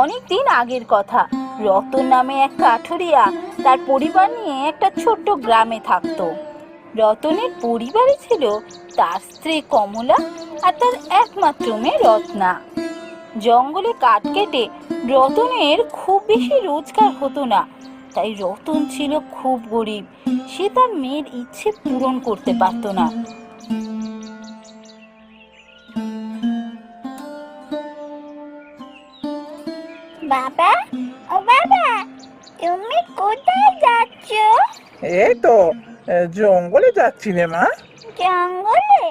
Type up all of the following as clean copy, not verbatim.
অনেক দিন আগের কথা। রতন নামে এক কাঠুরিয়া তার পরিবার নিয়ে একটা ছোট্ট গ্রামে থাকতো। রতনের পরিবারে ছিল তার স্ত্রী কমলা আর তার একমাত্র মেয়ে রত্না। জঙ্গলে কাঠ কেটে রতনের খুব বেশি রোজগার হতো না, তাই রতন ছিল খুব গরিব। সে তার মেয়ের ইচ্ছে পূরণ করতে পারত না। বাবা, ও বাবা, তুমি কোথায় যাচ্ছ? এই তো জঙ্গলে যাচ্ছি রে মা। জঙ্গলে?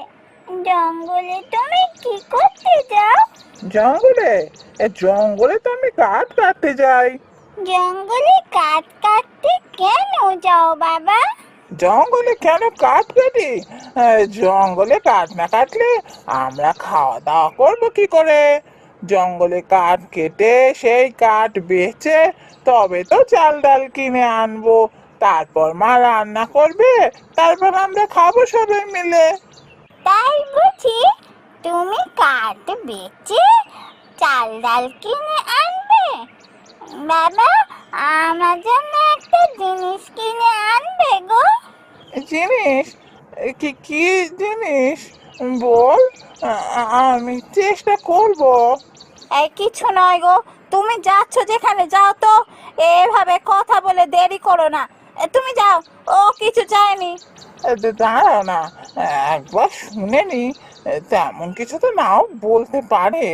জঙ্গলে তুমি কি করতে যাও? জঙ্গলে জঙ্গলে তো আমি কাঠ কাটতে যাই। জঙ্গলে কাঠ কাটতে কেন যাও বাবা? জঙ্গলে কেন কাঠ কাটি? জঙ্গলে কাঠ না কাটলে আমরা খাওয়া দাওয়া করবো কি করে? জঙ্গলে কাঠ কেটে সেই কাঠ বেচে তবে তো চাল ডাল কিনে আনবো। তারপর মা রান্না করবে, তারপর আমরা খাবো সবাই মিলে। তাই বুঝি? তুমি কাঠ বেচে চাল ডাল কিনে আনবে? বাবা, আমার জন্য একটা জিনিস কিনে আনবে গো। জিনিস? কি কি জিনিস বল, আমি চেষ্টা করব। এই কিছু নয় গো, তুমি যাচ্ছ যেখানে যাও তো। এভাবে কথা বলে দেরি করো না। তুমি যাও, ও কিছু চায়নি। দাঁড়াও না, একবার শুনে নি। তেমন কিছু তো নাও বলতে পারে।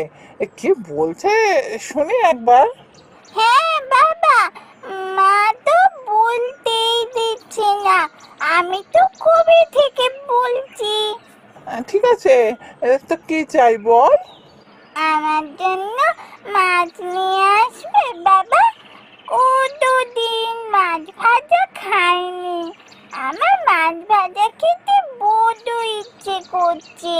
কি বলছে শুনি একবার। হ্যাঁ বাবা, মা তো বলতেই দিচ্ছে না। আমি তো কবে থেকে বলছি। ঠিক আছে, তো কি চাই বল। আমার জন্য মাছ নিয়ে আসবে বাবা। কতদিন মাছ ভাজা খাইনি। আমার মাছ ভাজা খেতে বড্ড ইচ্ছে করছে।